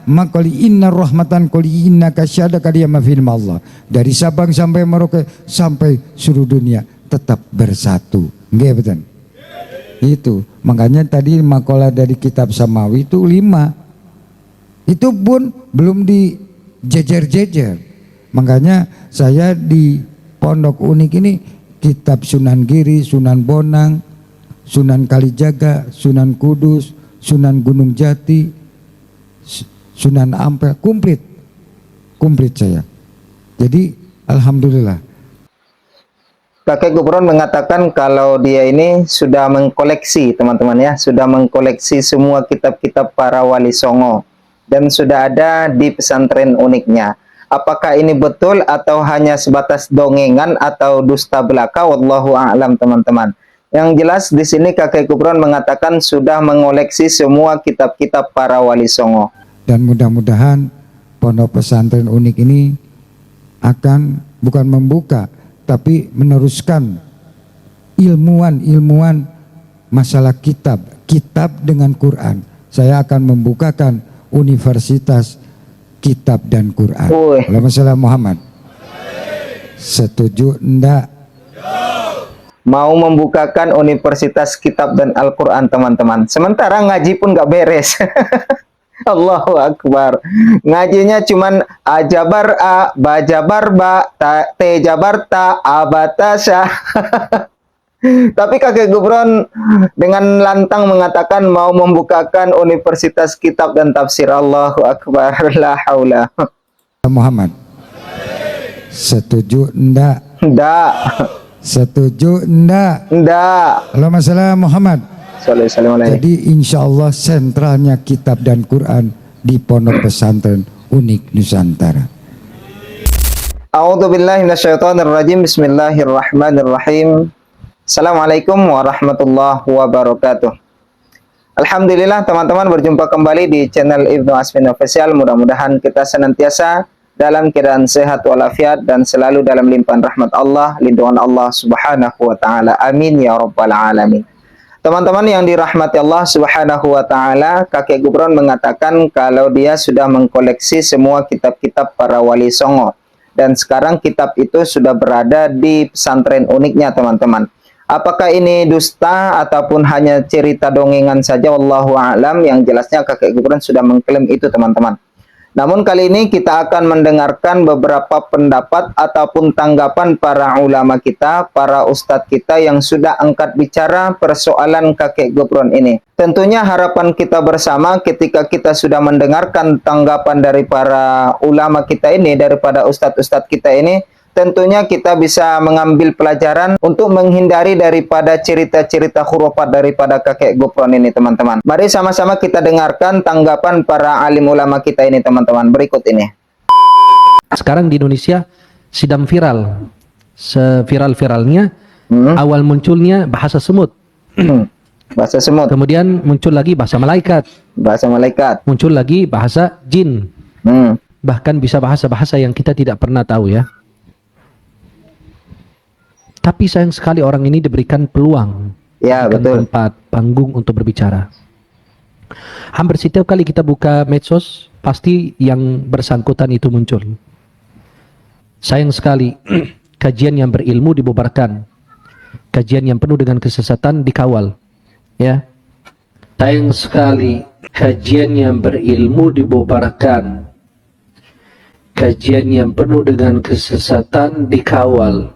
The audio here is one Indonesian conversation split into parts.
makali inna rahmatan qali inna kasyada kadia mafil Allah. Dari Sabang sampai Merauke sampai seluruh dunia tetap bersatu. Nggih betul. Itu makanya tadi makalah dari kitab Samawi itu 5. Itu pun belum dijejer-jejer. Makanya saya di Pondok Unik ini kitab Sunan Giri, Sunan Bonang, Sunan Kalijaga, Sunan Kudus, Sunan Gunung Jati, Sunan Ampel, komplit saya. Jadi alhamdulillah. Kakek Gubron mengatakan kalau dia ini sudah mengkoleksi, teman-teman ya, sudah mengkoleksi semua kitab-kitab para wali songo dan sudah ada di pesantren uniknya. Apakah ini betul atau hanya sebatas dongengan atau dusta belaka? Wallahu a'lam, teman-teman. Yang jelas di sini kakek Gubron mengatakan sudah mengoleksi semua kitab-kitab para wali songo. Dan mudah-mudahan pondok pesantren unik ini akan bukan membuka tapi meneruskan ilmuwan masalah kitab dengan Quran. Saya akan membukakan universitas kitab dan Quran. Allahumma shalli Muhammad. Setuju enggak? Mau membukakan universitas kitab dan Al-Quran, teman-teman. Sementara ngaji pun nggak beres. Allahu Akbar. Ngajinya cuman ajabar a, bajabar ba, tejabar ta, abatasya. Tapi kakek Gubron dengan lantang mengatakan mau membukakan universitas kitab dan tafsir. Allahu Akbar. La haula. Muhammad. Setuju enggak? Enggak. Setuju enggak? Enggak. Allahumma shalli Muhammad. Jadi insya Allah sentralnya kitab dan Quran di Pondok Pesantren Unik Nusantara. A'udzubillahi minasyaitonirrajim. Bismillahirrahmanirrahim. Assalamualaikum warahmatullahi wabarakatuh. Alhamdulillah, teman-teman, berjumpa kembali di channel Ibnu Asmin Official. Mudah-mudahan kita senantiasa dalam keadaan sehat walafiat dan selalu dalam limpahan rahmat Allah, lindungan Allah Subhanahu wa taala. Amin ya rabbal alamin. Teman-teman yang dirahmati Allah Subhanahu wa taala, kakek Gubron mengatakan kalau dia sudah mengkoleksi semua kitab-kitab para wali songo dan sekarang kitab itu sudah berada di pesantren uniknya, teman-teman. Apakah ini dusta ataupun hanya cerita dongengan saja? Wallahu a'lam. Yang jelasnya kakek Gubron sudah mengklaim itu, teman-teman. Namun kali ini kita akan mendengarkan beberapa pendapat ataupun tanggapan para ulama kita, para ustadz kita yang sudah angkat bicara persoalan kakek Gubron ini. Tentunya harapan kita bersama ketika kita sudah mendengarkan tanggapan dari para ulama kita ini, daripada ustadz-ustadz kita ini, tentunya kita bisa mengambil pelajaran untuk menghindari daripada cerita-cerita khurafat daripada kakek Gubron ini, teman-teman. Mari sama-sama kita dengarkan tanggapan para alim ulama kita ini, teman-teman. Berikut ini. Sekarang di Indonesia sedang viral. Seviral-viralnya awal munculnya bahasa semut. Bahasa semut. Kemudian muncul lagi bahasa malaikat. Bahasa malaikat. Muncul lagi bahasa jin. Bahkan bisa bahasa-bahasa yang kita tidak pernah tahu ya. Tapi sayang sekali orang ini diberikan peluang, ya, betul, tempat panggung untuk berbicara. Hampir setiap kali kita buka medsos, pasti yang bersangkutan itu muncul. Sayang sekali, kajian yang berilmu dibubarkan, kajian yang penuh dengan kesesatan dikawal. Ya, sayang sekali, kajian yang berilmu dibubarkan, kajian yang penuh dengan kesesatan dikawal.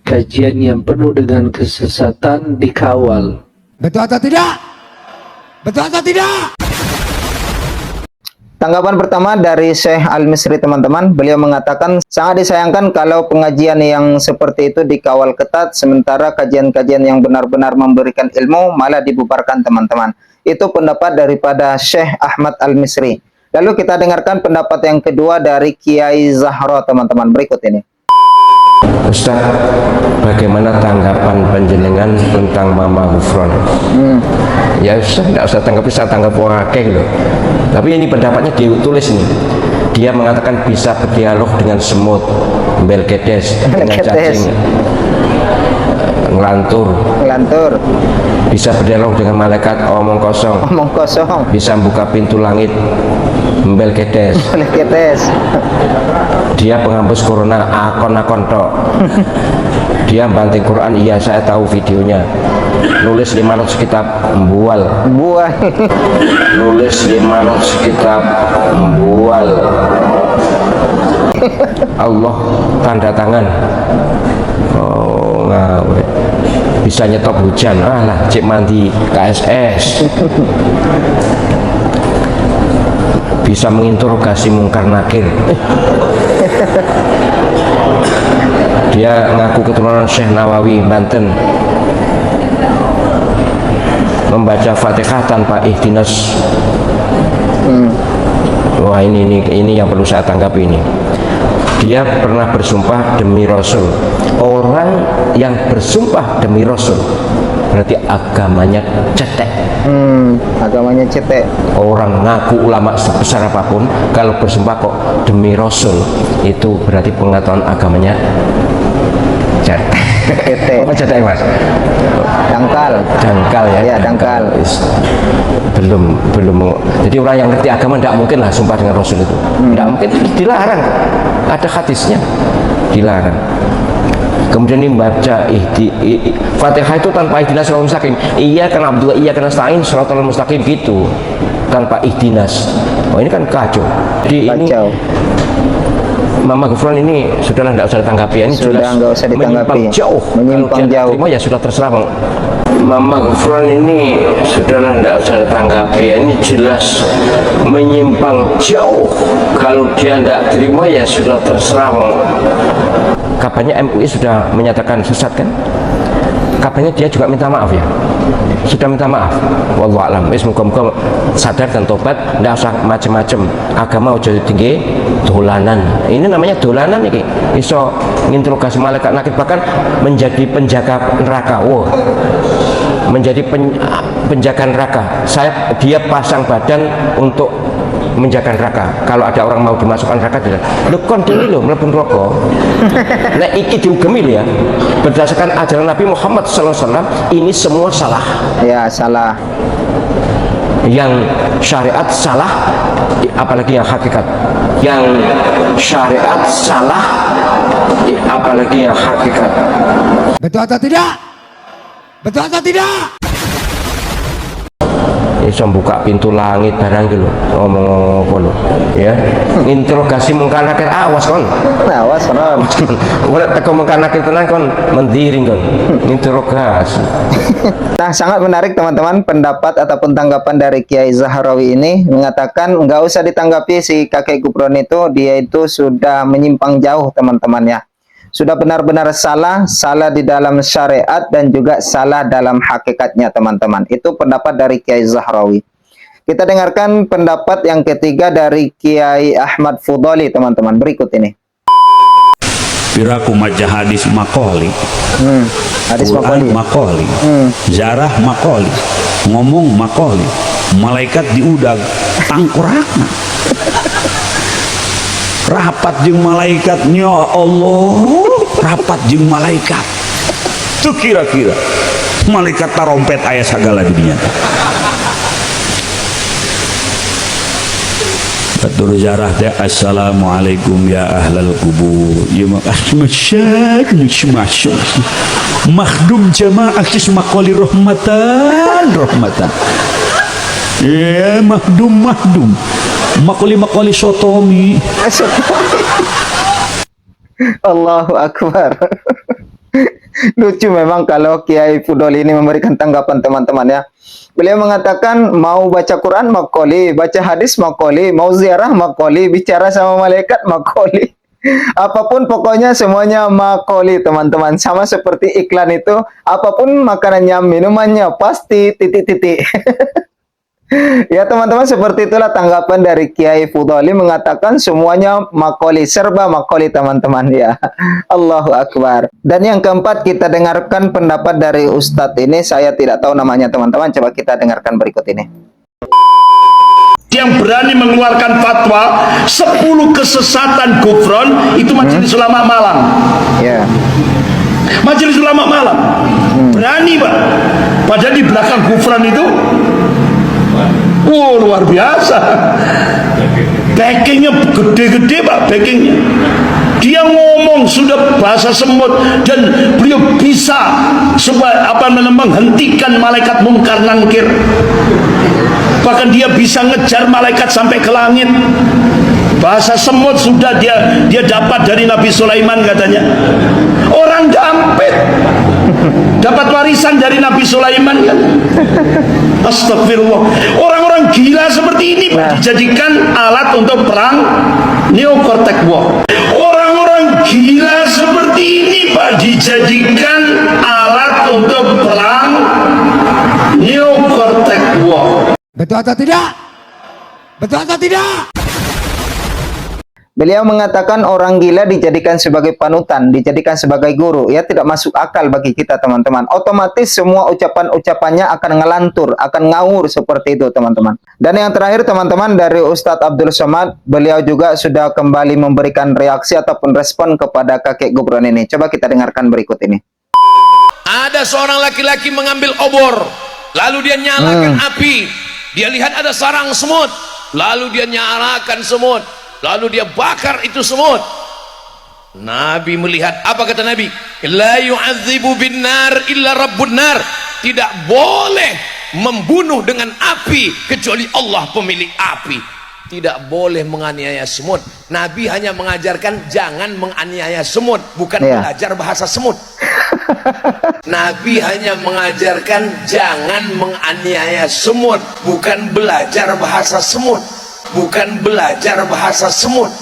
Kajian yang penuh dengan kesesatan dikawal. Betul atau tidak? Betul atau tidak? Tanggapan pertama dari Syekh Al-Misri, teman-teman. Beliau mengatakan sangat disayangkan kalau pengajian yang seperti itu dikawal ketat, sementara kajian-kajian yang benar-benar memberikan ilmu malah dibubarkan, teman-teman. Itu pendapat daripada Syekh Ahmad Al-Misri. Lalu kita dengarkan pendapat yang kedua dari Kiai Zahra, teman-teman. Berikut ini. Ustaz, bagaimana tanggapan panjenengan tentang Mama Gufron? Ya Ustaz, tidak usah tanggapi, saya tanggap orang akeh loh. Tapi ini pendapatnya ditulis nih. Dia mengatakan bisa berdialog dengan semut, belkedes, dengan cacing, ngelantur, bisa berdialog dengan malaikat, omong kosong, omong kosong, bisa buka pintu langit, Mbelkedes. Boleh ketes. Dia penghapus corona, akon-akon tok. Dia banting Quran, iya saya tahu videonya. Nulis 500 kitab, bual. Buah. Nulis 500 kitab, bual. Allah tanda tangan. Oh, ngawet. Bisa nyetop hujan, alah cek mandi KSS. Bisa menginterogasi mungkar nakir. Dia ngaku keturunan Syekh Nawawi Banten. Membaca Fatihah tanpa ihtinas. Wah, ini yang perlu saya tanggapi ini. Dia pernah bersumpah demi Rasul. Orang yang bersumpah demi Rasul berarti agamanya cetek. Agamanya cetek. Orang ngaku ulama sebesar apapun, kalau bersumpah kok demi Rasul, itu berarti pengetahuan agamanya cetek. Cetek. Apa cetek, Mas? Dangkal. Dangkal ya. Ya, dangkal. Belum. Jadi orang yang ngerti agama tidak mungkin lah sumpah dengan Rasul itu. Tidak mungkin, dilarang. Ada hadisnya, dilarang. Kemudian ini membaca Fatihah itu tanpa ihtinas siratal mustaqim. Iya karena Abdullah, iya karena stain siratal mustaqim gitu. Tanpa ihtinas. Oh, ini kan kacau. Jadi Kacau. ini Mama Gufron ini sudahlah tidak usah ditanggapi. Ini Sudah jelas nggak usah ditanggapi. menyimpang jauh. Menyimpang Kalau dia jauh. terima ya sudah terserah, Bang. Mama Gufron ini sudahlah tidak usah ditanggapi. Ini jelas menyimpang jauh. Kalau dia tidak terima ya sudah terserah, Bang. Kabarnya MUI sudah menyatakan sesat kan? Kabarnya dia juga minta maaf ya. Sudah minta maaf. Wallahu a'lam. Semoga sadar dan tobat, tidak usah macam-macam. Agama udah tinggi dolanan. Ini namanya dolanan ini. Iso nginterogasi malaikat nakir, bahkan menjadi penjaga neraka. Wow. Menjadi penjaga neraka. Dia pasang badan untuk menjaga neraka. Kalau ada orang mau dimasukkan neraka, dia lho kon dene lho mlebu neraka. Nek iki diugemi lho ya. Berdasarkan ajaran Nabi Muhammad SAW, ini semua salah. Ya, salah. Yang syariat salah, apalagi yang hakikat. Yang syariat salah, apalagi yang hakikat. Betul atau tidak? Betul atau tidak? Bisa buka pintu langit barang gitu, ngomong apa lo, ya? Interogasi mungkar nakir, awas kon. Awas, Ron. Boleh teko mungkar nakir tenang kon, mendiring kon. Interogasi. Nah, sangat menarik teman-teman pendapat ataupun tanggapan dari Kiai Zahrawi ini, mengatakan nggak usah ditanggapi si kakek Gufron itu, dia itu sudah menyimpang jauh teman-teman ya. Sudah benar-benar salah di dalam syariat dan juga salah dalam hakikatnya teman-teman. Itu pendapat dari Kiai Zahrawi. Kita dengarkan pendapat yang ketiga dari Kiai Ahmad Fudhali teman-teman. Berikut ini. Piraku maca hadis makoli, Hadis Quran Makoli. makoli, Zarah makoli, ngomong makoli, malaikat diudang, tangkurakna. Rapat jeung malaikatnya Allah, rapat jeung malaikat. Tuh kira-kira malaikat tarompet aya sagala di dinya. Batur Zarah teh assalamualaikum ya ahlal kubur. Ya masyak makhdum jamaah kismaqali rahmatan. Ya makhdum makoli sotomi. Allahu Akbar. Lucu memang kalau Kiai Fudhali ini memberikan tanggapan teman-teman ya. Beliau mengatakan mau baca Quran makoli, baca hadis makoli, mau ziarah makoli, bicara sama malaikat makoli. Apapun pokoknya semuanya makoli teman-teman. Sama seperti iklan itu, apapun makanannya, minumannya pasti titik-titik. Ya teman-teman, seperti itulah tanggapan dari Kiai Fudhali, mengatakan semuanya makoli, serba makoli teman-teman ya. Allahu Akbar. Dan yang keempat, kita dengarkan pendapat dari Ustadz ini. Saya tidak tahu namanya teman-teman, coba kita dengarkan berikut ini. Yang berani mengeluarkan fatwa 10 kesesatan Gufron itu Majelis Ulama Malang. Ya. Majelis Ulama Malang berani Pak. Padahal di belakang Gufron itu Wow, luar biasa. Backingnya gede-gede Pak, backingnya. Dia ngomong sudah bahasa semut dan beliau bisa menghentikan malaikat mungkar nangkir. Bahkan dia bisa ngejar malaikat sampai ke langit. Bahasa semut sudah dia dapat dari Nabi Sulaiman katanya. Orang dampit dapat warisan dari Nabi Sulaiman kan. Astagfirullah. Orang-orang gila seperti ini Pak, dijadikan alat untuk perang Neocortex War. Orang-orang gila seperti ini Pak, dijadikan alat untuk perang Neocortex War. Betul atau tidak? Betul atau tidak? Beliau mengatakan orang gila dijadikan sebagai panutan, dijadikan sebagai guru. Ya, tidak masuk akal bagi kita teman-teman. Otomatis semua ucapan-ucapannya akan ngelantur, akan ngawur seperti itu teman-teman. Dan yang terakhir teman-teman, dari Ustadz Abdul Somad, beliau juga sudah kembali memberikan reaksi ataupun respon kepada kakek gubron ini. Coba kita dengarkan berikut ini. Ada seorang laki-laki mengambil obor, lalu dia nyalakan api. Dia lihat ada sarang semut, lalu dia nyalakan semut. Lalu dia bakar itu semut. Nabi melihat, apa kata Nabi? La yu'adzibu bin nar illa rabbun nar. Tidak boleh membunuh dengan api kecuali Allah pemilik api. Tidak boleh menganiaya semut. Nabi hanya mengajarkan jangan menganiaya semut, bukan belajar bahasa semut. Nabi hanya mengajarkan jangan menganiaya semut, bukan belajar bahasa semut. Bukan belajar bahasa semut.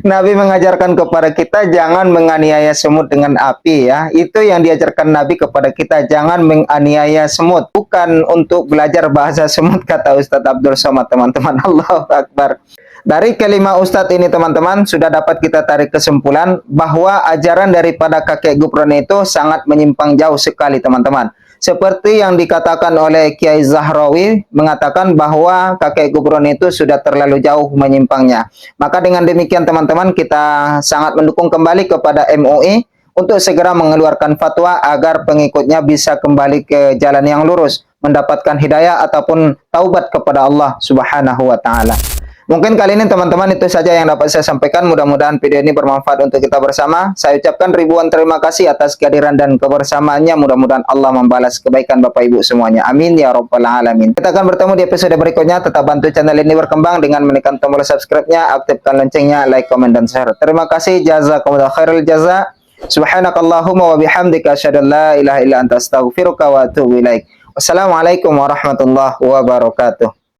Nabi mengajarkan kepada kita jangan menganiaya semut dengan api ya. Itu yang diajarkan Nabi kepada kita, jangan menganiaya semut. Bukan untuk belajar bahasa semut, kata Ustadz Abdul Somad teman-teman. Allahu Akbar. Dari kelima Ustadz ini teman-teman, sudah dapat kita tarik kesimpulan bahwa ajaran daripada kakek gubron itu sangat menyimpang jauh sekali teman-teman. Seperti yang dikatakan oleh Kiai Zahrawi, mengatakan bahwa kakek gubron itu sudah terlalu jauh menyimpangnya. Maka dengan demikian teman-teman, kita sangat mendukung kembali kepada MUI untuk segera mengeluarkan fatwa agar pengikutnya bisa kembali ke jalan yang lurus, mendapatkan hidayah ataupun taubat kepada Allah Subhanahu wa Ta'ala. Mungkin kali ini teman-teman itu saja yang dapat saya sampaikan. Mudah-mudahan video ini bermanfaat untuk kita bersama. Saya ucapkan ribuan terima kasih atas kehadiran dan kebersamaannya. Mudah-mudahan Allah membalas kebaikan Bapak Ibu semuanya. Amin ya rabbal alamin. Kita akan bertemu di episode berikutnya. Tetap bantu channel ini berkembang dengan menekan tombol subscribe-nya, aktifkan loncengnya, like, komen, dan share. Terima kasih. Jazakumullah khairul jaza. Subhanakallahumma wa bihamdika asyhadu an la ilaha illa anta astaghfiruka wa atubu ilaik. Wassalamualaikum warahmatullahi wabarakatuh.